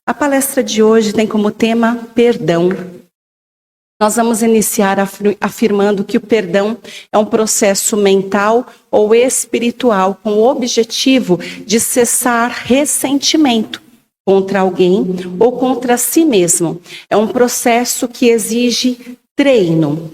A palestra de hoje tem como tema perdão. Nós vamos iniciar afirmando que o perdão é um processo mental ou espiritual com o objetivo de cessar ressentimento contra alguém ou contra si mesmo. É um processo que exige treino.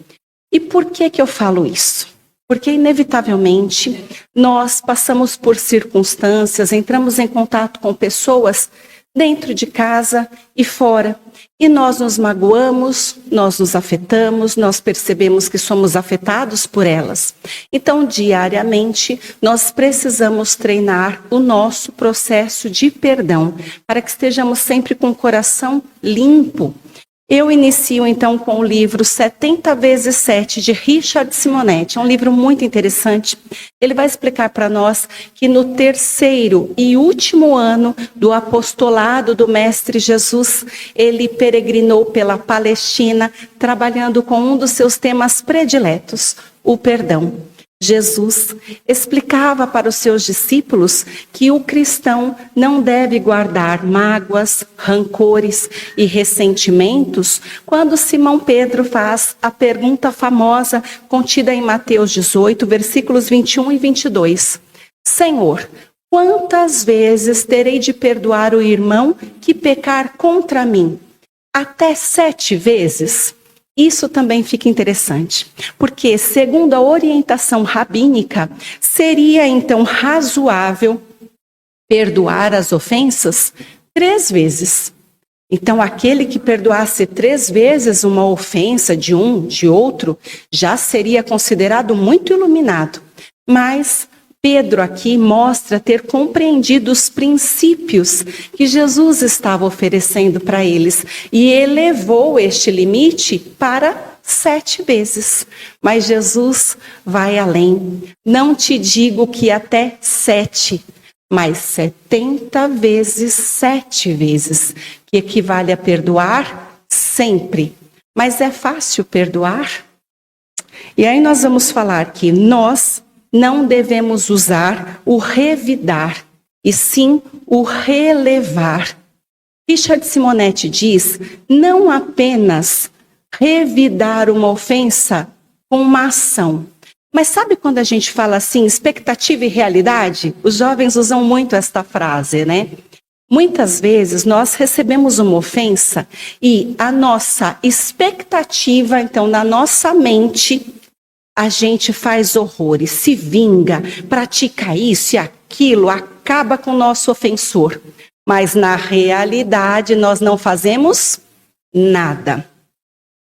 E por que eu falo isso? Porque, inevitavelmente, nós passamos por circunstâncias, entramos em contato com pessoas dentro de casa e fora. E nós nos magoamos, nós nos afetamos, nós percebemos que somos afetados por elas. Então, diariamente, nós precisamos treinar o nosso processo de perdão, para que estejamos sempre com o coração limpo. Eu inicio então com o livro 70 vezes 7 de Richard Simonetti. É um livro muito interessante. Ele vai explicar para nós que no terceiro e último ano do apostolado do Mestre Jesus, ele peregrinou pela Palestina, trabalhando com um dos seus temas prediletos, o perdão. Jesus explicava para os seus discípulos que o cristão não deve guardar mágoas, rancores e ressentimentos, quando Simão Pedro faz a pergunta famosa contida em Mateus 18, versículos 21 e 22. Senhor, quantas vezes terei de perdoar o irmão que pecar contra mim? Até 7 vezes? Isso também fica interessante, porque, segundo a orientação rabínica, seria então razoável perdoar as ofensas 3 vezes. Então, aquele que perdoasse 3 vezes uma ofensa de um, de outro, já seria considerado muito iluminado. Mas Pedro aqui mostra ter compreendido os princípios que Jesus estava oferecendo para eles e elevou este limite para 7 vezes. Mas Jesus vai além. Não te digo que até 7, mas 70 vezes 7 vezes, que equivale a perdoar sempre. Mas é fácil perdoar? E aí nós vamos falar que nós não devemos usar o revidar, e sim o relevar. Richard Simonetti diz, não apenas revidar uma ofensa com uma ação. Mas sabe quando a gente fala assim, expectativa e realidade? Os jovens usam muito esta frase, né? Muitas vezes nós recebemos uma ofensa e a nossa expectativa, então, na nossa mente, a gente faz horrores, se vinga, pratica isso e aquilo, acaba com o nosso ofensor. Mas na realidade nós não fazemos nada.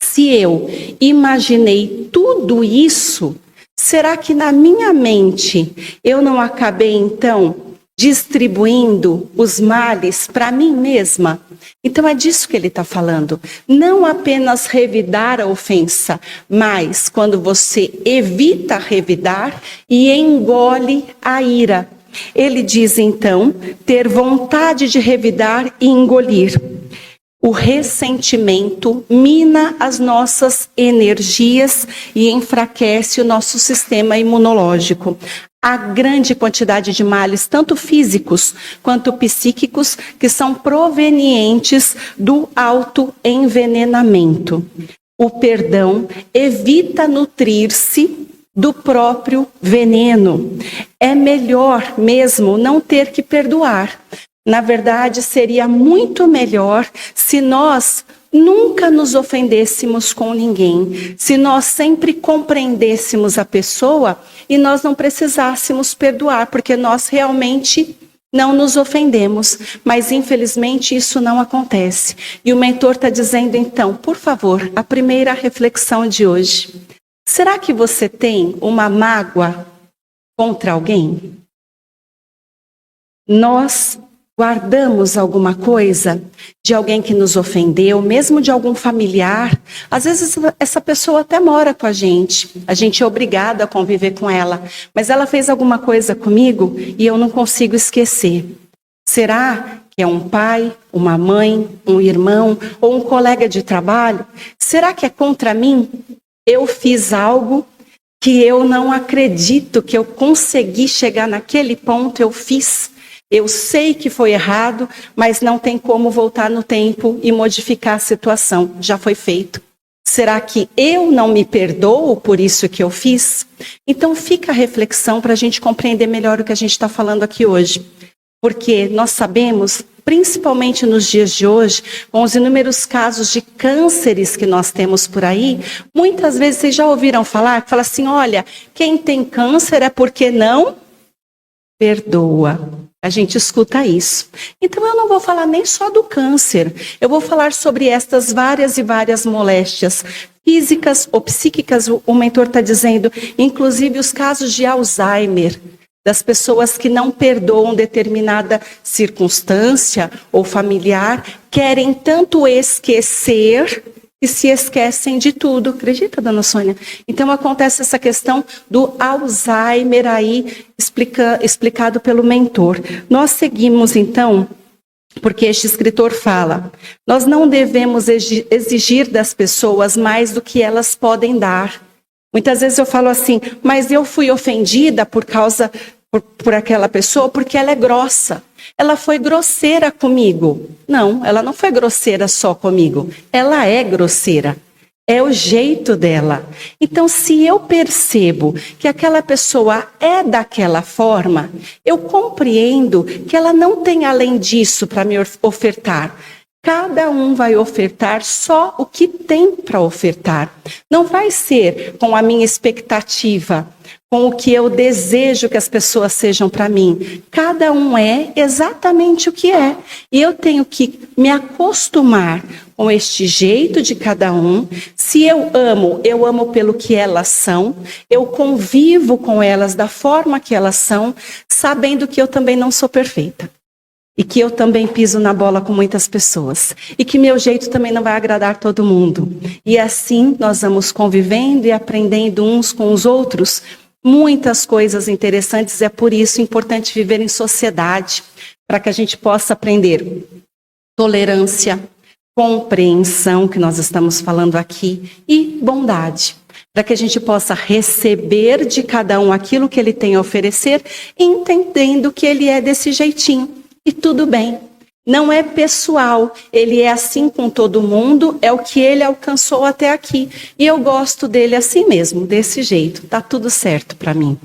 Se eu imaginei tudo isso, será que na minha mente eu não acabei então distribuindo os males para mim mesma? Então é disso que ele está falando. Não apenas revidar a ofensa, mas quando você evita revidar e engole a ira. Ele diz então, ter vontade de revidar e engolir. O ressentimento mina as nossas energias e enfraquece o nosso sistema imunológico. Há grande quantidade de males, tanto físicos quanto psíquicos, que são provenientes do autoenvenenamento. O perdão evita nutrir-se do próprio veneno. É melhor mesmo não ter que perdoar. Na verdade, seria muito melhor se nós nunca nos ofendêssemos com ninguém, se nós sempre compreendêssemos a pessoa e nós não precisássemos perdoar, porque nós realmente não nos ofendemos. Mas, infelizmente, isso não acontece. E o mentor está dizendo, então, por favor, a primeira reflexão de hoje. Será que você tem uma mágoa contra alguém? Nós guardamos alguma coisa de alguém que nos ofendeu, mesmo de algum familiar. Às vezes essa pessoa até mora com a gente é obrigado a conviver com ela, mas ela fez alguma coisa comigo e eu não consigo esquecer. Será que é um pai, uma mãe, um irmão ou um colega de trabalho? Será que é contra mim? Eu fiz algo que eu não acredito que eu consegui chegar naquele ponto, eu fiz. Eu sei que foi errado, mas não tem como voltar no tempo e modificar a situação. Já foi feito. Será que eu não me perdoo por isso que eu fiz? Então fica a reflexão para a gente compreender melhor o que a gente está falando aqui hoje. Porque nós sabemos, principalmente nos dias de hoje, com os inúmeros casos de cânceres que nós temos por aí, muitas vezes vocês já ouviram falar, fala assim, olha, quem tem câncer é porque não perdoa. A gente escuta isso. Então eu não vou falar nem só do câncer, eu vou falar sobre estas várias e várias moléstias físicas ou psíquicas, o mentor está dizendo, inclusive os casos de Alzheimer, das pessoas que não perdoam determinada circunstância ou familiar, querem tanto esquecer e se esquecem de tudo. Acredita, dona Sônia? Então acontece essa questão do Alzheimer aí, explicado pelo mentor. Nós seguimos então, porque este escritor fala, nós não devemos exigir das pessoas mais do que elas podem dar. Muitas vezes eu falo assim, mas eu fui ofendida por aquela pessoa porque ela é grossa. Ela foi grosseira comigo. Não, ela não foi grosseira só comigo. Ela é grosseira. É o jeito dela. Então, se eu percebo que aquela pessoa é daquela forma, eu compreendo que ela não tem além disso para me ofertar. Cada um vai ofertar só o que tem para ofertar. Não vai ser com a minha expectativa, com o que eu desejo que as pessoas sejam para mim. Cada um é exatamente o que é. E eu tenho que me acostumar com este jeito de cada um. Se eu amo pelo que elas são. Eu convivo com elas da forma que elas são, sabendo que eu também não sou perfeita. E que eu também piso na bola com muitas pessoas. E que meu jeito também não vai agradar todo mundo. E assim nós vamos convivendo e aprendendo uns com os outros. Muitas coisas interessantes. É por isso importante viver em sociedade. Para que a gente possa aprender tolerância, compreensão, que nós estamos falando aqui. E bondade. Para que a gente possa receber de cada um aquilo que ele tem a oferecer. Entendendo que ele é desse jeitinho. E tudo bem, não é pessoal, ele é assim com todo mundo, é o que ele alcançou até aqui. E eu gosto dele assim mesmo, desse jeito, tá tudo certo para mim.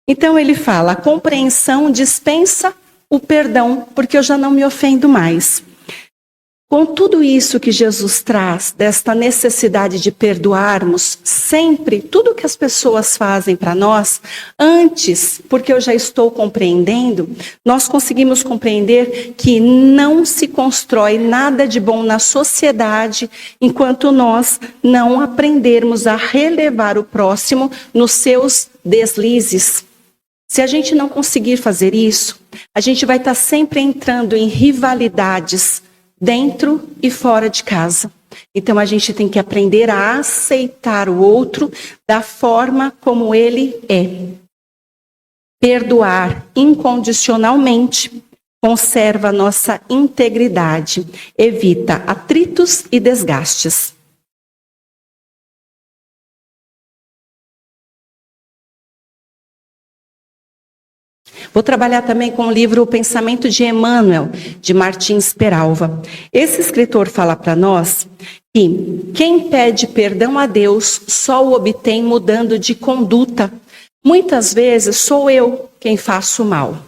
Então ele fala, a compreensão dispensa o perdão, porque eu já não me ofendo mais. Com tudo isso que Jesus traz, desta necessidade de perdoarmos sempre, tudo que as pessoas fazem para nós, antes, porque eu já estou compreendendo, nós conseguimos compreender que não se constrói nada de bom na sociedade enquanto nós não aprendermos a relevar o próximo nos seus deslizes. Se a gente não conseguir fazer isso, a gente vai estar sempre entrando em rivalidades dentro e fora de casa. Então a gente tem que aprender a aceitar o outro da forma como ele é. Perdoar incondicionalmente conserva a nossa integridade, evita atritos e desgastes. Vou trabalhar também com o livro O Pensamento de Emmanuel, de Martins Peralva. Esse escritor fala para nós que quem pede perdão a Deus só o obtém mudando de conduta. Muitas vezes sou eu quem faço mal.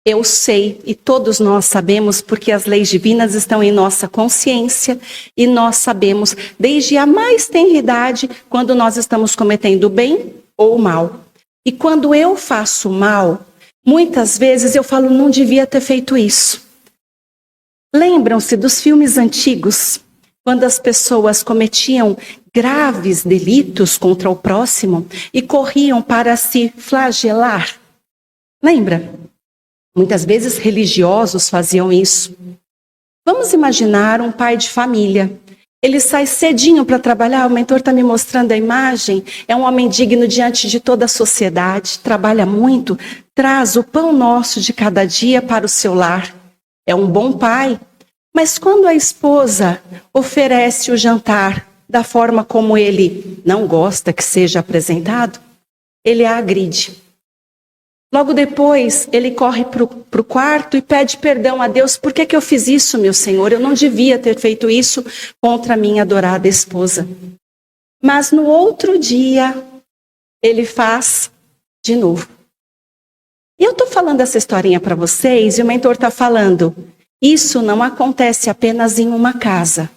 Eu sei, e todos nós sabemos, porque as leis divinas estão em nossa consciência, e nós sabemos desde a mais tenra idade quando nós estamos cometendo o bem ou o mal. E quando eu faço mal, muitas vezes eu falo, não devia ter feito isso. Lembram-se dos filmes antigos, quando as pessoas cometiam graves delitos contra o próximo e corriam para se flagelar? Lembra? Muitas vezes religiosos faziam isso. Vamos imaginar um pai de família. Ele sai cedinho para trabalhar, o mentor está me mostrando a imagem, é um homem digno diante de toda a sociedade, trabalha muito, traz o pão nosso de cada dia para o seu lar. É um bom pai, mas quando a esposa oferece o jantar da forma como ele não gosta que seja apresentado, ele a agride. Logo depois, ele corre para o quarto e pede perdão a Deus. Por que eu fiz isso, meu Senhor? Eu não devia ter feito isso contra a minha adorada esposa. Mas no outro dia, ele faz de novo. E eu estou falando essa historinha para vocês e o mentor está falando, isso não acontece apenas em uma casa.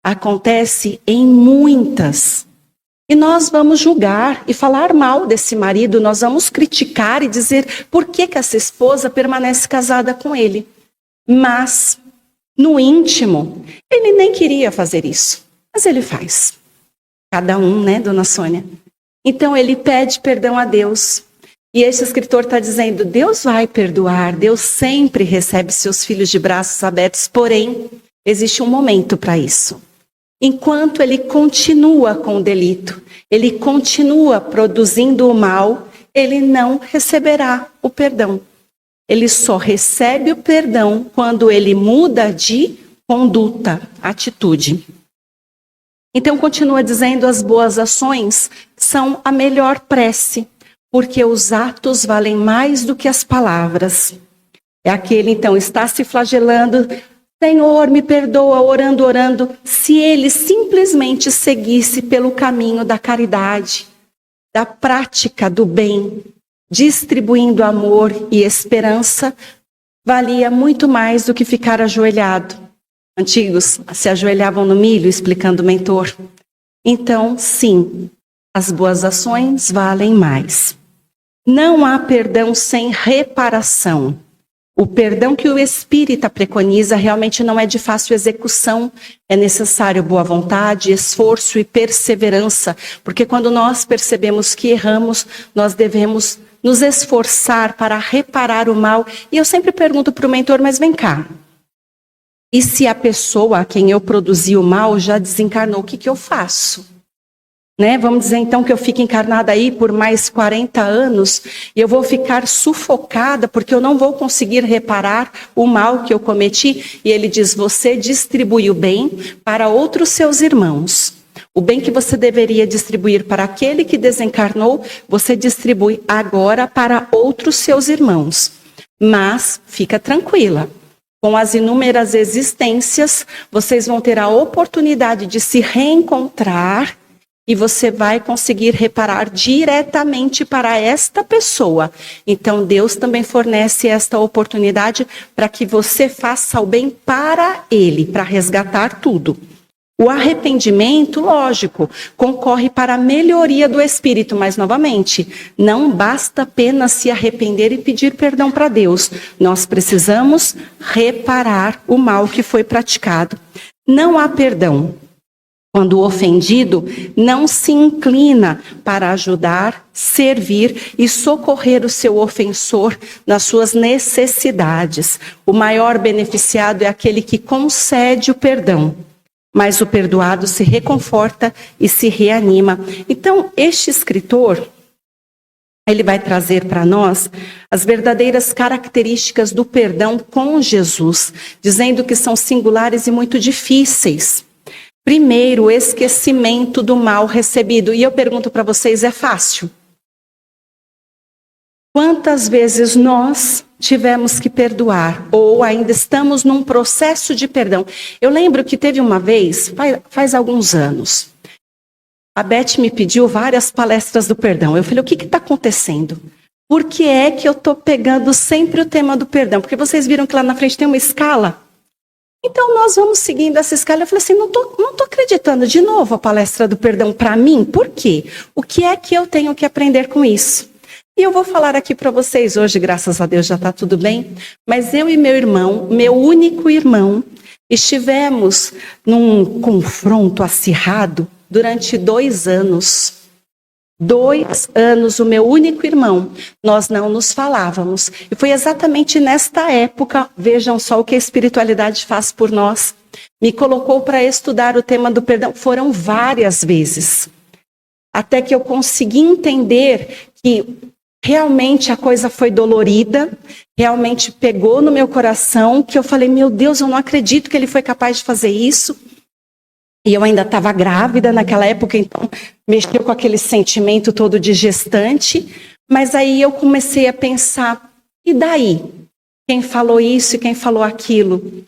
Acontece em muitas. E nós vamos julgar e falar mal desse marido, nós vamos criticar e dizer por que essa esposa permanece casada com ele. Mas, no íntimo, ele nem queria fazer isso, mas ele faz. Cada um, né, dona Sônia? Então ele pede perdão a Deus. E esse escritor está dizendo, Deus vai perdoar, Deus sempre recebe seus filhos de braços abertos, porém, existe um momento para isso. Enquanto ele continua com o delito, ele continua produzindo o mal, ele não receberá o perdão. Ele só recebe o perdão quando ele muda de conduta, atitude. Então continua dizendo, as boas ações são a melhor prece, porque os atos valem mais do que as palavras. É aquele então está se flagelando, Senhor, me perdoa, orando. Se ele simplesmente seguisse pelo caminho da caridade, da prática do bem, distribuindo amor e esperança, valia muito mais do que ficar ajoelhado. Antigos se ajoelhavam no milho, explicando o mentor. Então, sim, as boas ações valem mais. Não há perdão sem reparação. O perdão que o espírita preconiza realmente não é de fácil execução. É necessário boa vontade, esforço e perseverança. Porque quando nós percebemos que erramos, nós devemos nos esforçar para reparar o mal. E eu sempre pergunto para o mentor, mas vem cá. E se a pessoa a quem eu produzi o mal já desencarnou, o que eu faço? Né? Vamos dizer então que eu fique encarnada aí por mais 40 anos e eu vou ficar sufocada porque eu não vou conseguir reparar o mal que eu cometi. E ele diz, você distribui o bem para outros seus irmãos. O bem que você deveria distribuir para aquele que desencarnou, você distribui agora para outros seus irmãos. Mas fica tranquila. Com as inúmeras existências, vocês vão ter a oportunidade de se reencontrar e você vai conseguir reparar diretamente para esta pessoa. Então, Deus também fornece esta oportunidade para que você faça o bem para ele, para resgatar tudo. O arrependimento, lógico, concorre para a melhoria do espírito, mas novamente, não basta apenas se arrepender e pedir perdão para Deus. Nós precisamos reparar o mal que foi praticado. Não há perdão quando o ofendido não se inclina para ajudar, servir e socorrer o seu ofensor nas suas necessidades. O maior beneficiado é aquele que concede o perdão. Mas o perdoado se reconforta e se reanima. Então, este escritor, ele vai trazer para nós as verdadeiras características do perdão com Jesus, dizendo que são singulares e muito difíceis. Primeiro, o esquecimento do mal recebido. E eu pergunto para vocês, é fácil? Quantas vezes nós tivemos que perdoar ou ainda estamos num processo de perdão? Eu lembro que teve uma vez, faz alguns anos, a Beth me pediu várias palestras do perdão. Eu falei, o que está acontecendo? Por que é que eu estou pegando sempre o tema do perdão? Porque vocês viram que lá na frente tem uma escala? Então nós vamos seguindo essa escala. Eu falei assim, não tô acreditando de novo a palestra do perdão para mim. Por quê? O que é que eu tenho que aprender com isso? E eu vou falar aqui para vocês hoje, graças a Deus já está tudo bem, mas eu e meu irmão, meu único irmão, estivemos num confronto acirrado durante 2 anos. 2 anos, o meu único irmão, nós não nos falávamos. E foi exatamente nesta época, vejam só o que a espiritualidade faz por nós, me colocou para estudar o tema do perdão. Foram várias vezes, até que eu consegui entender que realmente a coisa foi dolorida, realmente pegou no meu coração, que eu falei, meu Deus, eu não acredito que ele foi capaz de fazer isso. E eu ainda estava grávida naquela época, então mexeu com aquele sentimento todo de gestante. Mas aí eu comecei a pensar, e daí? Quem falou isso e quem falou aquilo?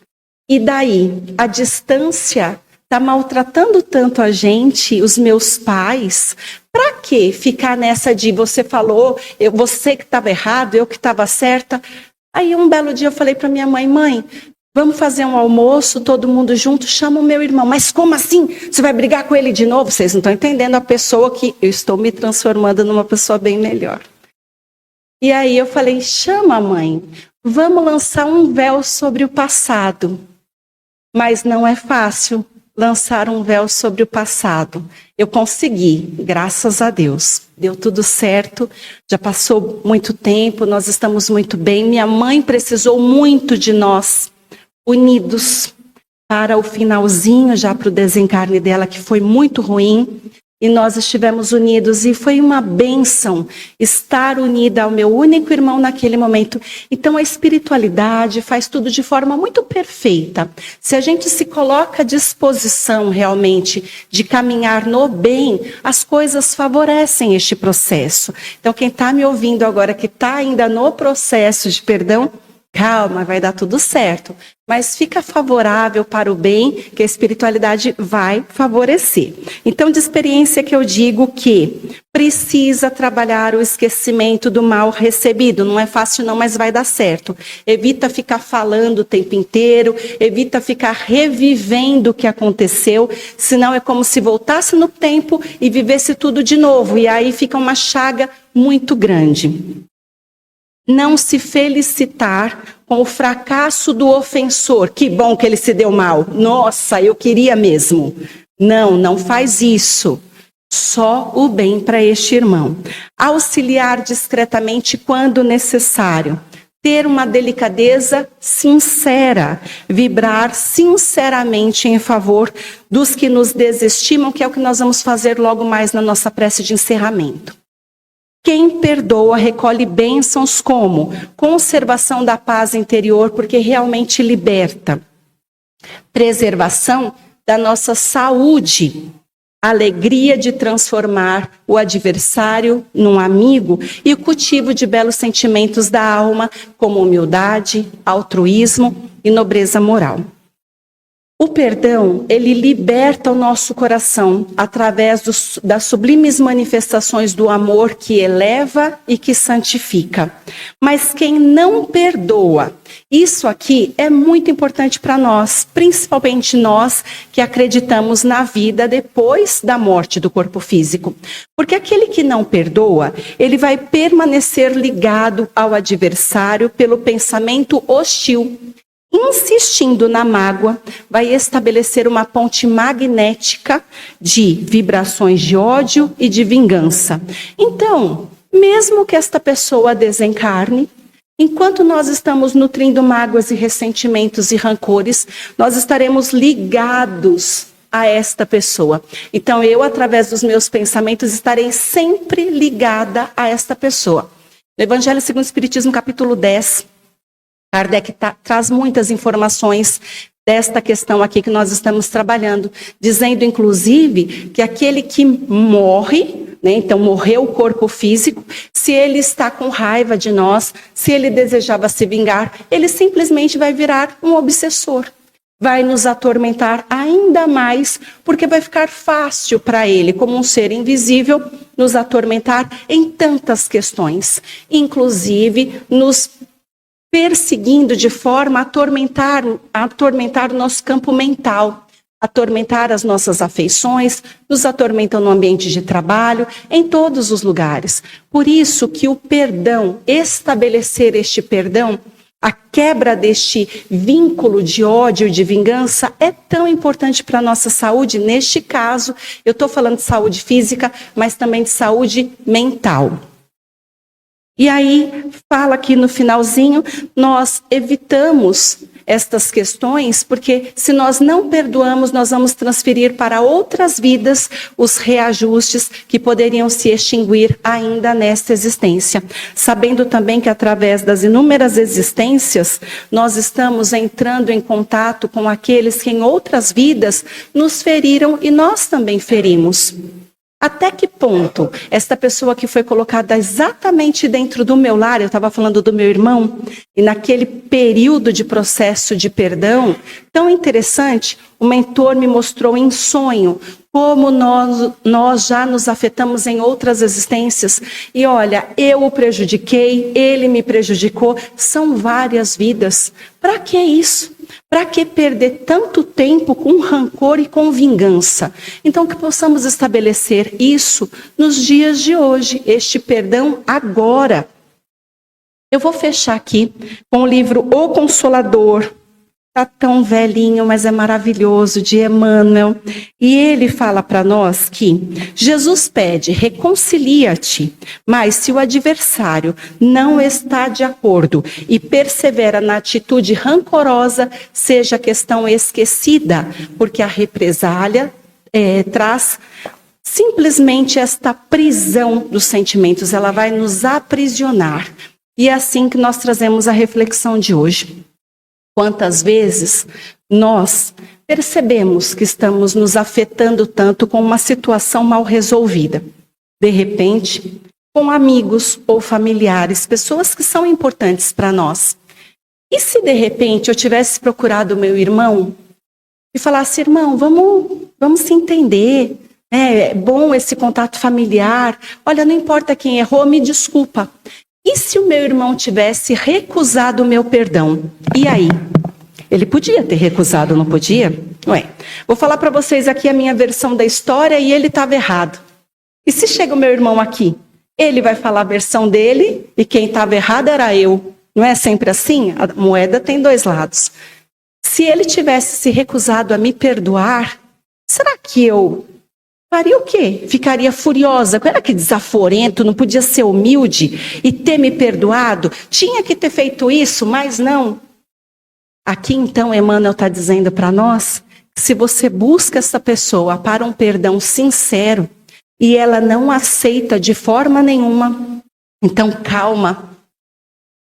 E daí? A distância está maltratando tanto a gente, os meus pais. Para que ficar nessa de você falou, você que estava errado, eu que estava certa? Aí um belo dia eu falei para minha mãe, mãe, vamos fazer um almoço, todo mundo junto, chama o meu irmão. Mas como assim? Você vai brigar com ele de novo? Vocês não estão entendendo a pessoa que eu estou me transformando numa pessoa bem melhor. E aí eu falei, chama, mãe, vamos lançar um véu sobre o passado. Mas não é fácil lançar um véu sobre o passado. Eu consegui, graças a Deus. Deu tudo certo, já passou muito tempo, nós estamos muito bem. Minha mãe precisou muito de nós, unidos, para o finalzinho, já para o desencarne dela, que foi muito ruim. E nós estivemos unidos e foi uma bênção estar unida ao meu único irmão naquele momento. Então a espiritualidade faz tudo de forma muito perfeita. Se a gente se coloca à disposição realmente de caminhar no bem, as coisas favorecem este processo. Então quem está me ouvindo agora que está ainda no processo de perdão, calma, vai dar tudo certo. Mas fica favorável para o bem, que a espiritualidade vai favorecer. Então, de experiência que eu digo que precisa trabalhar o esquecimento do mal recebido. Não é fácil não, mas vai dar certo. Evita ficar falando o tempo inteiro, evita ficar revivendo o que aconteceu, senão é como se voltasse no tempo e vivesse tudo de novo. E aí fica uma chaga muito grande. Não se felicitar com o fracasso do ofensor. Que bom que ele se deu mal. Nossa, eu queria mesmo. Não, não faz isso. Só o bem para este irmão. Auxiliar discretamente quando necessário. Ter uma delicadeza sincera. Vibrar sinceramente em favor dos que nos desestimam, que é o que nós vamos fazer logo mais na nossa prece de encerramento. Quem perdoa recolhe bênçãos como conservação da paz interior, porque realmente liberta. Preservação da nossa saúde. Alegria de transformar o adversário num amigo e o cultivo de belos sentimentos da alma, como humildade, altruísmo e nobreza moral. O perdão, ele liberta o nosso coração através das sublimes manifestações do amor que eleva e que santifica. Mas quem não perdoa, isso aqui é muito importante para nós, principalmente nós que acreditamos na vida depois da morte do corpo físico. Porque aquele que não perdoa, ele vai permanecer ligado ao adversário pelo pensamento hostil. Insistindo na mágoa, vai estabelecer uma ponte magnética de vibrações de ódio e de vingança. Então, mesmo que esta pessoa desencarne, enquanto nós estamos nutrindo mágoas e ressentimentos e rancores, nós estaremos ligados a esta pessoa. Então, eu, através dos meus pensamentos, estarei sempre ligada a esta pessoa. No Evangelho segundo o Espiritismo, capítulo 10, Kardec traz muitas informações desta questão aqui que nós estamos trabalhando, dizendo inclusive que aquele que morre, né, então morreu o corpo físico, se ele está com raiva de nós, se ele desejava se vingar, ele simplesmente vai virar um obsessor. Vai nos atormentar ainda mais, porque vai ficar fácil para ele, como um ser invisível, nos atormentar em tantas questões, inclusive nos perseguindo de forma a atormentar o nosso campo mental, atormentar as nossas afeições, nos atormentam no ambiente de trabalho, em todos os lugares. Por isso que o perdão, estabelecer este perdão, a quebra deste vínculo de ódio e de vingança é tão importante para a nossa saúde. Neste caso, eu estou falando de saúde física, mas também de saúde mental. E aí, fala aqui no finalzinho, nós evitamos estas questões, porque se nós não perdoamos, nós vamos transferir para outras vidas os reajustes que poderiam se extinguir ainda nesta existência. Sabendo também que através das inúmeras existências, nós estamos entrando em contato com aqueles que em outras vidas nos feriram e nós também ferimos. Até que ponto esta pessoa que foi colocada exatamente dentro do meu lar, eu estava falando do meu irmão, e naquele período de processo de perdão, tão interessante, o mentor me mostrou em sonho como nós já nos afetamos em outras existências. E olha, eu o prejudiquei, ele me prejudicou, são várias vidas. Para que isso? Para que perder tanto tempo com rancor e com vingança? Então, que possamos estabelecer isso nos dias de hoje, este perdão agora. Eu vou fechar aqui com o livro O Consolador. Está tão velhinho, mas é maravilhoso, de Emmanuel. E ele fala para nós que Jesus pede, reconcilia-te, mas se o adversário não está de acordo e persevera na atitude rancorosa, seja a questão esquecida, porque a represália traz simplesmente esta prisão dos sentimentos, ela vai nos aprisionar. E é assim que nós trazemos a reflexão de hoje. Quantas vezes nós percebemos que estamos nos afetando tanto com uma situação mal resolvida? De repente, com amigos ou familiares, pessoas que são importantes para nós. E se de repente eu tivesse procurado o meu irmão e falasse, irmão, vamos se entender, é bom esse contato familiar, olha, não importa quem errou, me desculpa. E se o meu irmão tivesse recusado o meu perdão? E aí? Ele podia ter recusado, não podia? Ué, vou falar para vocês aqui a minha versão da história e ele estava errado. E se chega o meu irmão aqui? Ele vai falar a versão dele e quem estava errado era eu. Não é sempre assim? A moeda tem dois lados. Se ele tivesse se recusado a me perdoar, será que eu faria o quê? Ficaria furiosa? Era que desaforento, não podia ser humilde e ter me perdoado? Tinha que ter feito isso, mas não. Aqui então Emmanuel está dizendo para nós que se você busca essa pessoa para um perdão sincero e ela não aceita de forma nenhuma, então calma,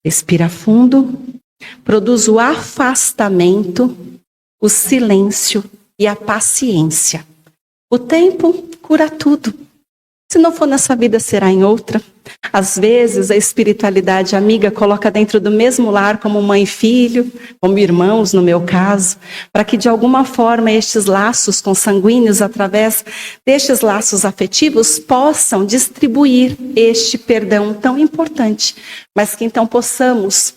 respira fundo, produz o afastamento, o silêncio e a paciência. O tempo cura tudo. Se não for nessa vida, será em outra. Às vezes, a espiritualidade amiga coloca dentro do mesmo lar como mãe e filho, como irmãos, no meu caso, para que de alguma forma estes laços consanguíneos, através destes laços afetivos, possam distribuir este perdão tão importante. Mas que então possamos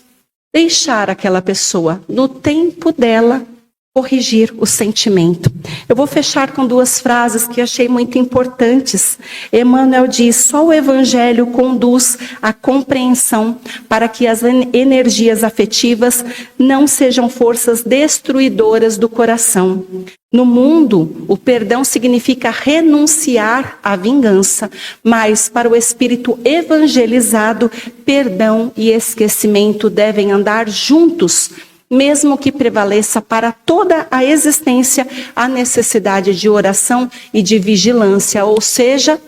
deixar aquela pessoa, no tempo dela, corrigir o sentimento. Eu vou fechar com duas frases que achei muito importantes. Emmanuel diz, só o Evangelho conduz à compreensão para que as energias afetivas não sejam forças destruidoras do coração. No mundo, o perdão significa renunciar à vingança, mas para o espírito evangelizado, perdão e esquecimento devem andar juntos, mesmo que prevaleça para toda a existência a necessidade de oração e de vigilância. Ou seja,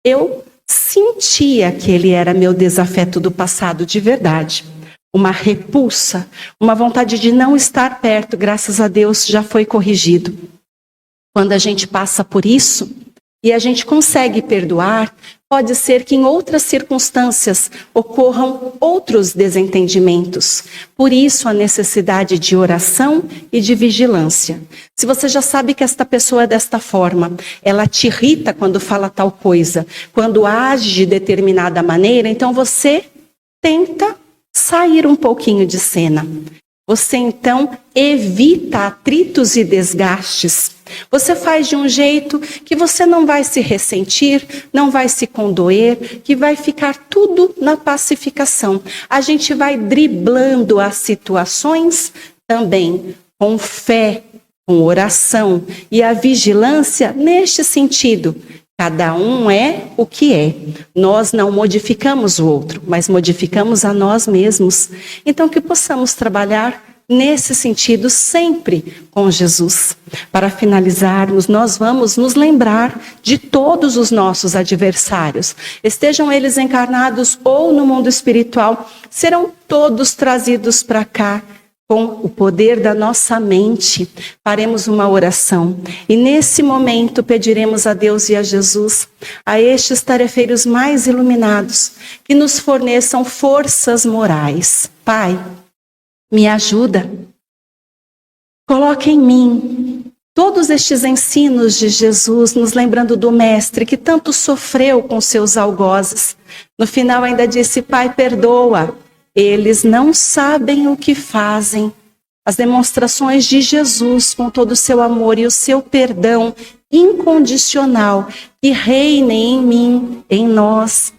eu sentia que ele era meu desafeto do passado de verdade. Uma repulsa, uma vontade de não estar perto, graças a Deus já foi corrigido. Quando a gente passa por isso e a gente consegue perdoar, pode ser que em outras circunstâncias ocorram outros desentendimentos. Por isso a necessidade de oração e de vigilância. Se você já sabe que esta pessoa é desta forma, ela te irrita quando fala tal coisa, quando age de determinada maneira, então você tenta sair um pouquinho de cena. Você então evita atritos e desgastes. Você faz de um jeito que você não vai se ressentir, não vai se condoer, que vai ficar tudo na pacificação. A gente vai driblando as situações também com fé, com oração e a vigilância neste sentido. Cada um é o que é. Nós não modificamos o outro, mas modificamos a nós mesmos. Então que possamos trabalhar nesse sentido, sempre com Jesus. Para finalizarmos, nós vamos nos lembrar de todos os nossos adversários. Estejam eles encarnados ou no mundo espiritual, serão todos trazidos para cá com o poder da nossa mente, faremos uma oração. E nesse momento pediremos a Deus e a Jesus, a estes tarefeiros mais iluminados, que nos forneçam forças morais. Pai, me ajuda. Coloque em mim todos estes ensinos de Jesus, nos lembrando do Mestre que tanto sofreu com seus algozes. No final ainda disse: Pai, perdoa. Eles não sabem o que fazem. As demonstrações de Jesus com todo o seu amor e o seu perdão incondicional que reinem em mim, em nós.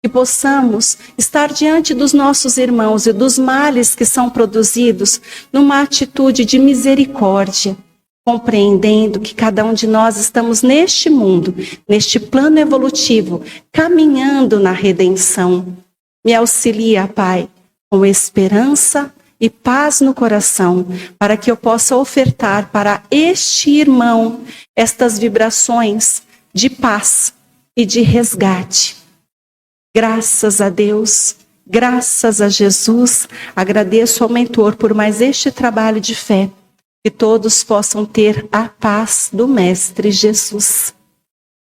Que possamos estar diante dos nossos irmãos e dos males que são produzidos numa atitude de misericórdia, compreendendo que cada um de nós estamos neste mundo, neste plano evolutivo, caminhando na redenção. Me auxilia, Pai, com esperança e paz no coração, para que eu possa ofertar para este irmão estas vibrações de paz e de resgate. Graças a Deus, graças a Jesus, agradeço ao mentor por mais este trabalho de fé, que todos possam ter a paz do Mestre Jesus.